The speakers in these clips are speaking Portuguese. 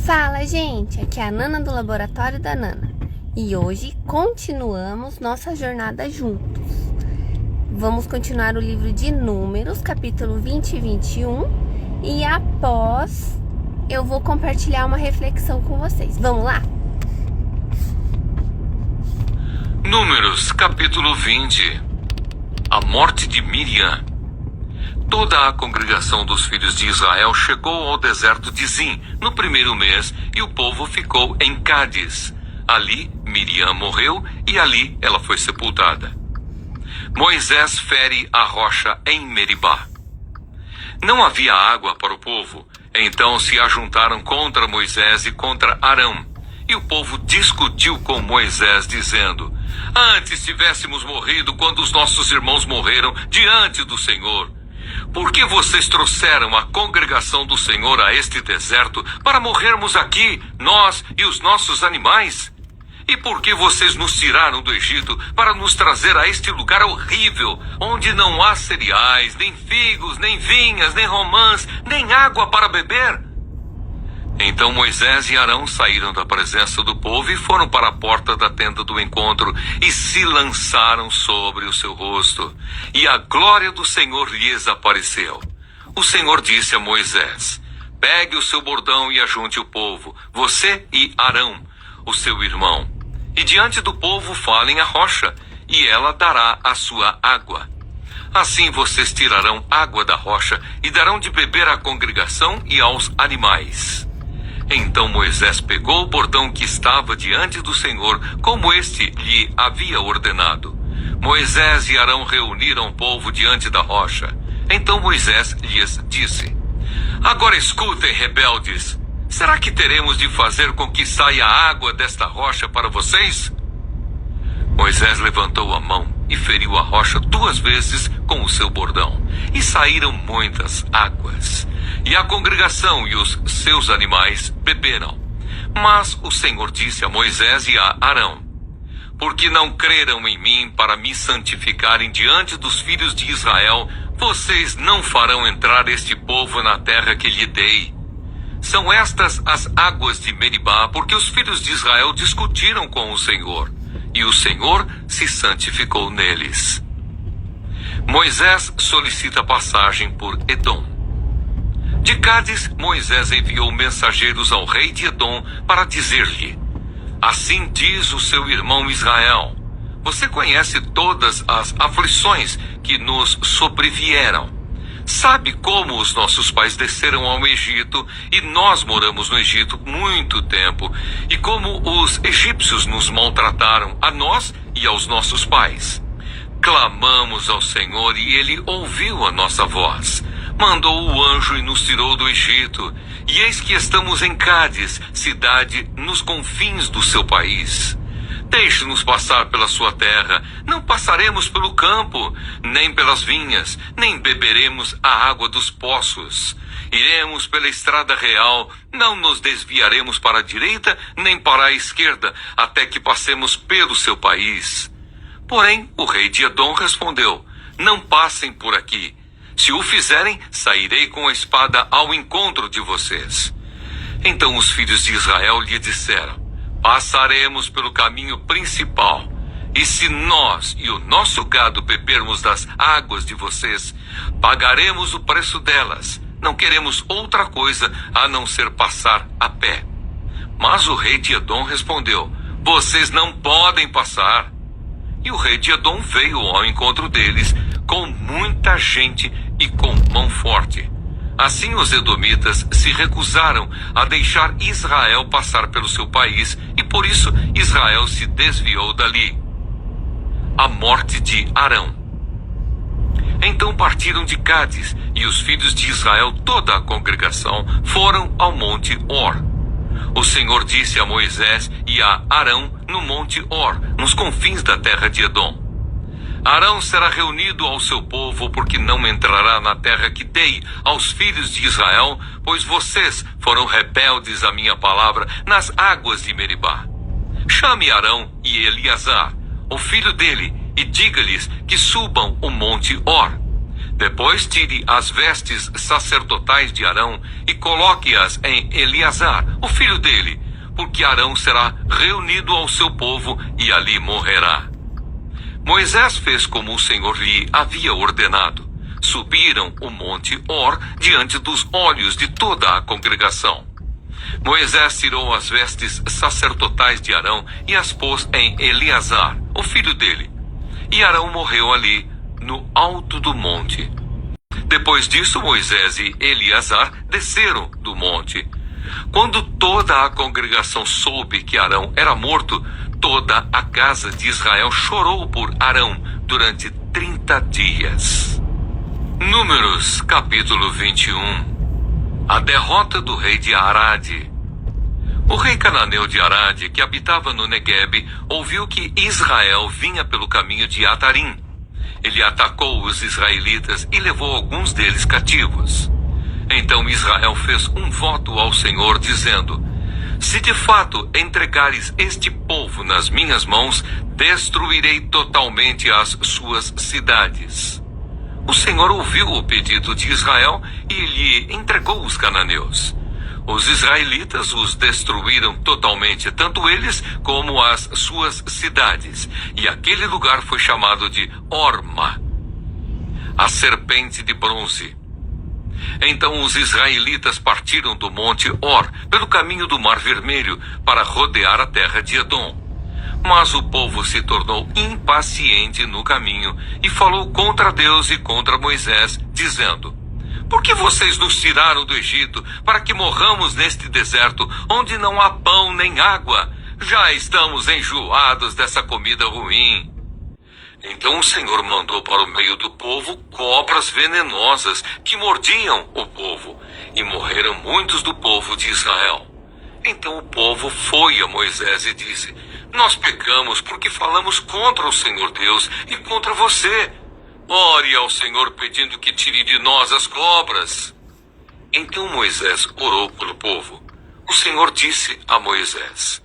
Fala, gente! Aqui é a Nana do Laboratório da Nana. E hoje continuamos nossa jornada juntos. Vamos continuar o livro de Números, capítulo 20 e 21. E após, eu vou compartilhar uma reflexão com vocês. Vamos lá? Números, capítulo 20. A morte de Miriam. Toda a congregação dos filhos de Israel chegou ao deserto de Zim no primeiro mês e o povo ficou em Cádiz. Ali Miriam morreu e ali ela foi sepultada. Moisés fere a rocha em Meribá. Não havia água para o povo, então se ajuntaram contra Moisés e contra Arão. E o povo discutiu com Moisés, dizendo: antes tivéssemos morrido quando os nossos irmãos morreram diante do Senhor. Por que vocês trouxeram a congregação do Senhor a este deserto para morrermos aqui, nós e os nossos animais? E por que vocês nos tiraram do Egito para nos trazer a este lugar horrível, onde não há cereais, nem figos, nem vinhas, nem romãs, nem água para beber? Então Moisés e Arão saíram da presença do povo e foram para a porta da tenda do encontro e se lançaram sobre o seu rosto. E a glória do Senhor lhes apareceu. O Senhor disse a Moisés: pegue o seu bordão e ajunte o povo, você e Arão, o seu irmão. E diante do povo falem a rocha, e ela dará a sua água. Assim vocês tirarão água da rocha e darão de beber à congregação e aos animais. Então Moisés pegou o bordão que estava diante do Senhor, como este lhe havia ordenado. Moisés e Arão reuniram o povo diante da rocha. Então Moisés lhes disse: agora escutem, rebeldes, será que teremos de fazer com que saia água desta rocha para vocês? Moisés levantou a mão e feriu a rocha 2 vezes com o seu bordão, e saíram muitas águas. E a congregação e os seus animais beberam. Mas o Senhor disse a Moisés e a Arão: porque não creram em mim para me santificarem diante dos filhos de Israel, vocês não farão entrar este povo na terra que lhe dei. São estas as águas de Meribá, porque os filhos de Israel discutiram com o Senhor, e o Senhor se santificou neles. Moisés solicita passagem por Edom. De Cádiz, Moisés enviou mensageiros ao rei de Edom para dizer-lhe: assim diz o seu irmão Israel, você conhece todas as aflições que nos sobrevieram. Sabe como os nossos pais desceram ao Egito e nós moramos no Egito muito tempo, e como os egípcios nos maltrataram, a nós e aos nossos pais. Clamamos ao Senhor e ele ouviu a nossa voz. Mandou o anjo e nos tirou do Egito. E eis que estamos em Cádiz, cidade nos confins do seu país. Deixe-nos passar pela sua terra. Não passaremos pelo campo, nem pelas vinhas, nem beberemos a água dos poços. Iremos pela estrada real, não nos desviaremos para a direita, nem para a esquerda, até que passemos pelo seu país. Porém, o rei de Edom respondeu: não passem por aqui. Se o fizerem, sairei com a espada ao encontro de vocês. Então os filhos de Israel lhe disseram: passaremos pelo caminho principal. E se nós e o nosso gado bebermos das águas de vocês, pagaremos o preço delas. Não queremos outra coisa a não ser passar a pé. Mas o rei de Edom respondeu: vocês não podem passar. E o rei de Edom veio ao encontro deles com muita gente e com mão forte. Assim os edomitas se recusaram a deixar Israel passar pelo seu país, e por isso Israel se desviou dali. A morte de Arão. Então partiram de Cádiz, e os filhos de Israel, toda a congregação, foram ao monte Or. O Senhor disse a Moisés e a Arão no monte Or, nos confins da terra de Edom: Arão será reunido ao seu povo, porque não entrará na terra que dei aos filhos de Israel, pois vocês foram rebeldes à minha palavra nas águas de Meribá. Chame Arão e Eleazar, o filho dele, e diga-lhes que subam o monte Or. Depois tire as vestes sacerdotais de Arão e coloque-as em Eleazar, o filho dele, porque Arão será reunido ao seu povo e ali morrerá. Moisés fez como o Senhor lhe havia ordenado. Subiram o monte Hor diante dos olhos de toda a congregação. Moisés tirou as vestes sacerdotais de Arão e as pôs em Eleazar, o filho dele. E Arão morreu ali, no alto do monte. Depois disso, Moisés e Eleazar desceram do monte. Quando toda a congregação soube que Arão era morto, toda a casa de Israel chorou por Arão durante 30 dias. Números, capítulo 21. A derrota do rei de Arade. O rei cananeu de Arade, que habitava no Neguebe, ouviu que Israel vinha pelo caminho de Atarim. Ele atacou os israelitas e levou alguns deles cativos. Então Israel fez um voto ao Senhor, dizendo: se de fato entregares este povo nas minhas mãos, destruirei totalmente as suas cidades. O Senhor ouviu o pedido de Israel e lhe entregou os cananeus. Os israelitas os destruíram totalmente, tanto eles como as suas cidades, e aquele lugar foi chamado de Horma, a serpente de bronze. Então os israelitas partiram do monte Hor, pelo caminho do Mar Vermelho, para rodear a terra de Edom. Mas o povo se tornou impaciente no caminho e falou contra Deus e contra Moisés, dizendo: por que vocês nos tiraram do Egito para que morramos neste deserto, onde não há pão nem água? Já estamos enjoados dessa comida ruim. Então o Senhor mandou para o meio do povo cobras venenosas que mordiam o povo, e morreram muitos do povo de Israel. Então o povo foi a Moisés e disse: nós pecamos porque falamos contra o Senhor Deus e contra você. Ore ao Senhor pedindo que tire de nós as cobras. Então Moisés orou pelo povo. O Senhor disse a Moisés: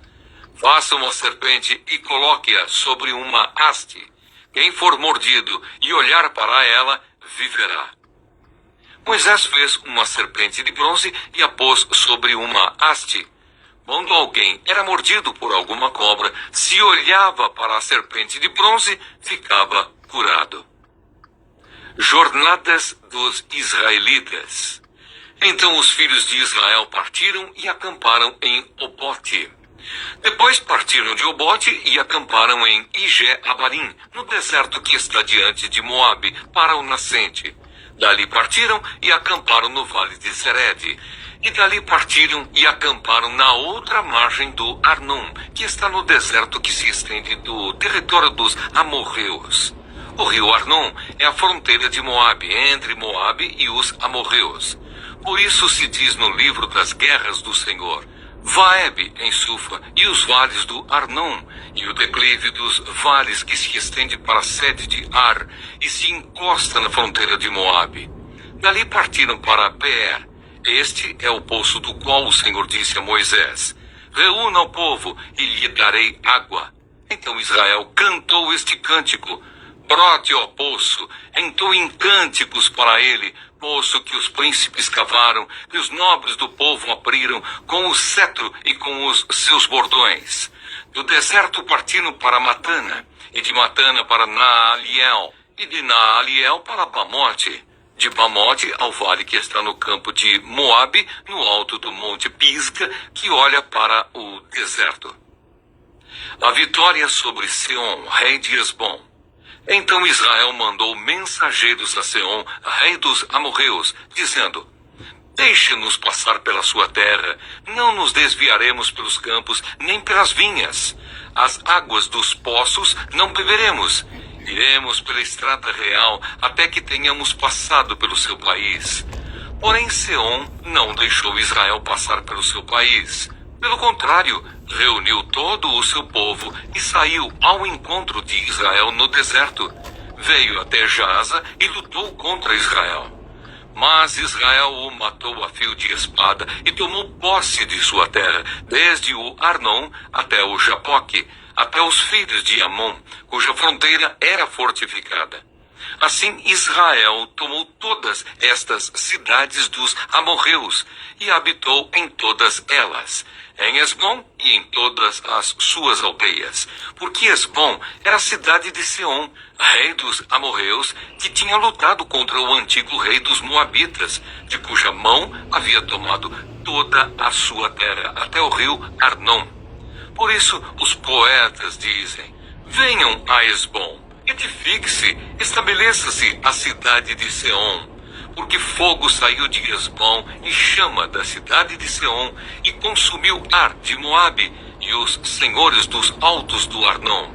faça uma serpente e coloque-a sobre uma haste. Quem for mordido e olhar para ela, viverá. Moisés fez uma serpente de bronze e a pôs sobre uma haste. Quando alguém era mordido por alguma cobra, se olhava para a serpente de bronze, ficava curado. Jornadas dos israelitas. Então os filhos de Israel partiram e acamparam em Obote. Depois partiram de Obote e acamparam em Ije-Abarim, no deserto que está diante de Moabe, para o nascente. Dali partiram e acamparam no vale de Zered. E dali partiram e acamparam na outra margem do Arnon, que está no deserto que se estende do território dos amorreus. O rio Arnon é a fronteira de Moabe, entre Moabe e os amorreus. Por isso se diz no livro das guerras do Senhor: Vaeb em Sufa e os vales do Arnon, e o declive dos vales que se estende para a sede de Ar e se encosta na fronteira de Moabe. Dali partiram para Beer. Este é o poço do qual o Senhor disse a Moisés: reúna o povo e lhe darei água. Então Israel cantou este cântico: brote, ó poço, entoem cânticos para ele, poço que os príncipes cavaram, que os nobres do povo abriram com o cetro e com os seus bordões. Do deserto partiram para Matana, e de Matana para Naaliel, e de Naaliel para Bamote, de Bamote ao vale que está no campo de Moabe, no alto do monte Pisga, que olha para o deserto. A vitória sobre Seom, rei de Esbom. Então Israel mandou mensageiros a Seom, rei dos amorreus, dizendo: deixe-nos passar pela sua terra, não nos desviaremos pelos campos, nem pelas vinhas. As águas dos poços não beberemos. Iremos pela estrada real, até que tenhamos passado pelo seu país. Porém Seom não deixou Israel passar pelo seu país. Pelo contrário, reuniu todo o seu povo e saiu ao encontro de Israel no deserto. Veio até Jaza e lutou contra Israel. Mas Israel o matou a fio de espada e tomou posse de sua terra, desde o Arnon até o Jaboque, até os filhos de Amon, cuja fronteira era fortificada. Assim Israel tomou todas estas cidades dos amorreus e habitou em todas elas, em Hesbom e em todas as suas aldeias, porque Hesbom era a cidade de Seom, rei dos amorreus, que tinha lutado contra o antigo rei dos moabitas, de cuja mão havia tomado toda a sua terra, até o rio Arnon. Por isso os poetas dizem: venham a Hesbom, edifique-se, estabeleça-se a cidade de Seom, porque fogo saiu de Hesbom e chama da cidade de Seom, e consumiu Ar de Moabe e os senhores dos altos do Arnon.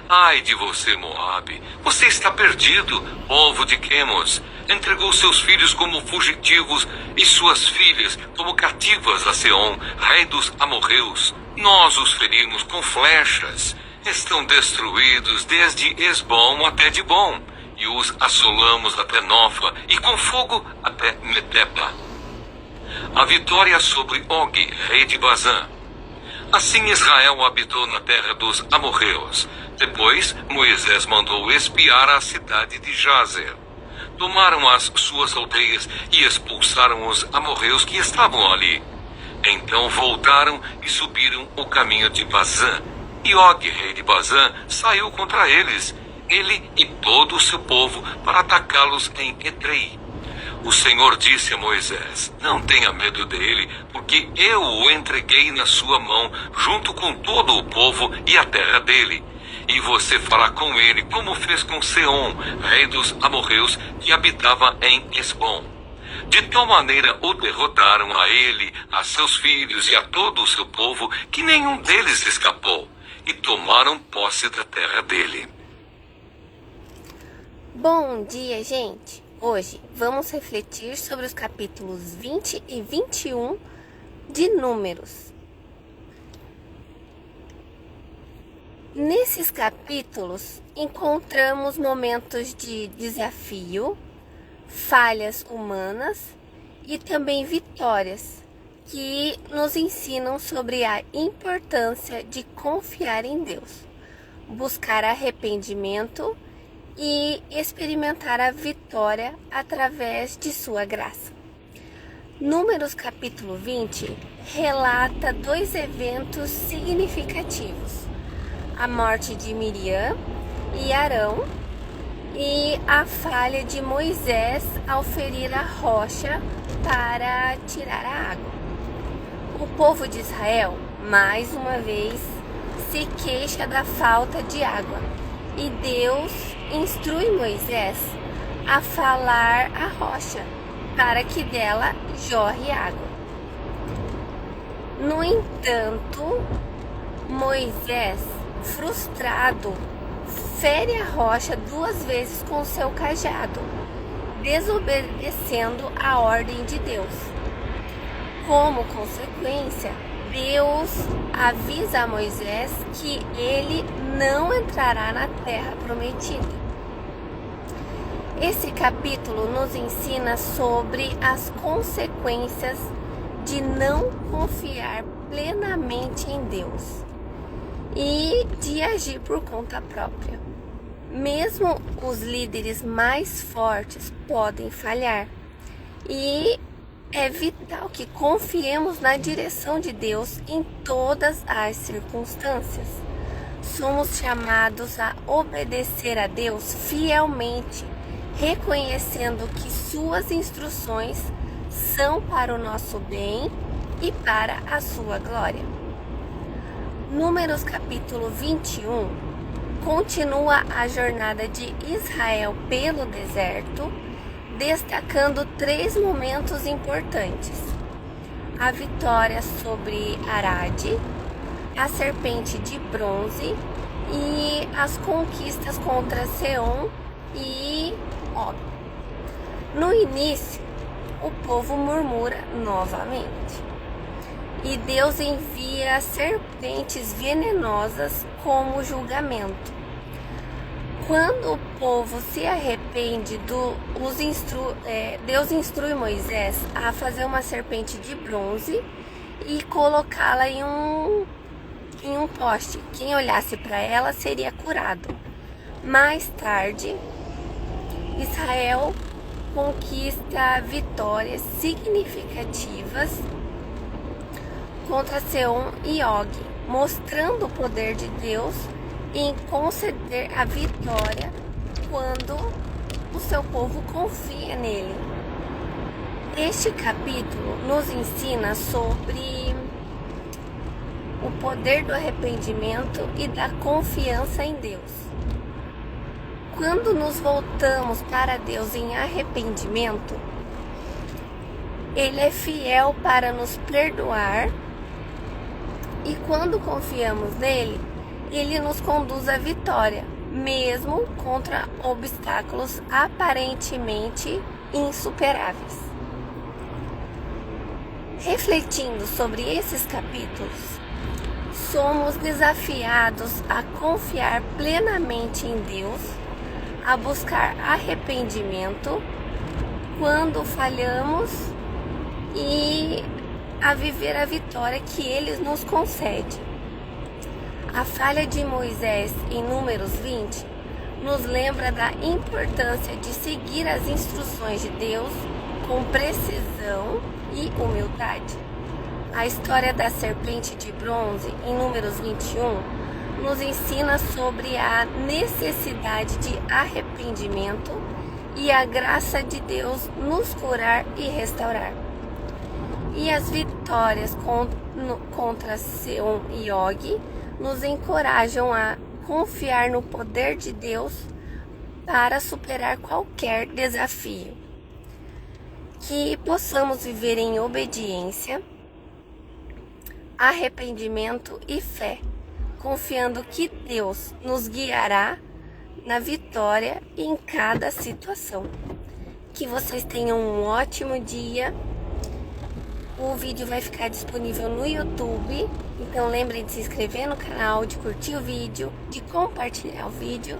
Ai de você, Moabe, você está perdido, povo de Quemos. Entregou seus filhos como fugitivos e suas filhas como cativas a Seom, rei dos amorreus. Nós os ferimos com flechas. Estão destruídos desde Hesbom até Dibom, e os assolamos até Nofa, e com fogo até Metepa. A vitória sobre Og, rei de Bazã. Assim Israel habitou na terra dos amorreus. Depois Moisés mandou espiar a cidade de Jazer. Tomaram as suas aldeias e expulsaram os amorreus que estavam ali. Então voltaram e subiram o caminho de Bazã. E Og, rei de Bazã, saiu contra eles, ele e todo o seu povo, para atacá-los em Edrei. O Senhor disse a Moisés: não tenha medo dele, porque eu o entreguei na sua mão, junto com todo o povo e a terra dele. E você fará com ele como fez com Seom, rei dos amorreus, que habitava em Hesbom. De tal maneira o derrotaram a ele, a seus filhos e a todo o seu povo, que nenhum deles escapou, e tomaram posse da terra dele. Bom dia, gente! Hoje vamos refletir sobre os capítulos 20 e 21 de Números. Nesses capítulos encontramos momentos de desafio, falhas humanas e também vitórias que nos ensinam sobre a importância de confiar em Deus, buscar arrependimento e experimentar a vitória através de sua graça. Números capítulo 20 relata dois eventos significativos: a morte de Miriam e Arão e a falha de Moisés ao ferir a rocha para tirar a água. O povo de Israel, mais uma vez, se queixa da falta de água e Deus instrui Moisés a falar à rocha para que dela jorre água. No entanto, Moisés, frustrado, fere a rocha 2 vezes com seu cajado, desobedecendo a ordem de Deus. Como consequência, Deus avisa a Moisés que ele não entrará na terra prometida. Esse capítulo nos ensina sobre as consequências de não confiar plenamente em Deus e de agir por conta própria. Mesmo os líderes mais fortes podem falhar, e é vital que confiemos na direção de Deus em todas as circunstâncias. Somos chamados a obedecer a Deus fielmente, reconhecendo que suas instruções são para o nosso bem e para a sua glória. Números capítulo 21 continua a jornada de Israel pelo deserto, destacando 3 momentos importantes: a vitória sobre Arade, a serpente de bronze e as conquistas contra Seom e Og. No início, o povo murmura novamente e Deus envia serpentes venenosas como julgamento. Quando o povo se arrepende, Deus instrui Moisés a fazer uma serpente de bronze e colocá-la em um poste. Quem olhasse para ela seria curado. Mais tarde, Israel conquista vitórias significativas contra Seom e Og, mostrando o poder de Deus em conceder a vitória quando o seu povo confia nele. Este capítulo nos ensina sobre o poder do arrependimento e da confiança em Deus. Quando nos voltamos para Deus em arrependimento, Ele é fiel para nos perdoar, e quando confiamos nele, Ele nos conduz à vitória, mesmo contra obstáculos aparentemente insuperáveis. Refletindo sobre esses capítulos, somos desafiados a confiar plenamente em Deus, a buscar arrependimento quando falhamos e a viver a vitória que Ele nos concede. A falha de Moisés em Números 20 nos lembra da importância de seguir as instruções de Deus com precisão e humildade. A história da serpente de bronze em Números 21 nos ensina sobre a necessidade de arrependimento e a graça de Deus nos curar e restaurar. E as vitórias contra Seom e Og nos encorajam a confiar no poder de Deus para superar qualquer desafio. Que possamos viver em obediência, arrependimento e fé, confiando que Deus nos guiará na vitória em cada situação. Que vocês tenham um ótimo dia. O vídeo vai ficar disponível no YouTube, então lembrem de se inscrever no canal, de curtir o vídeo, de compartilhar o vídeo.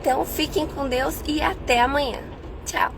Então fiquem com Deus e até amanhã. Tchau!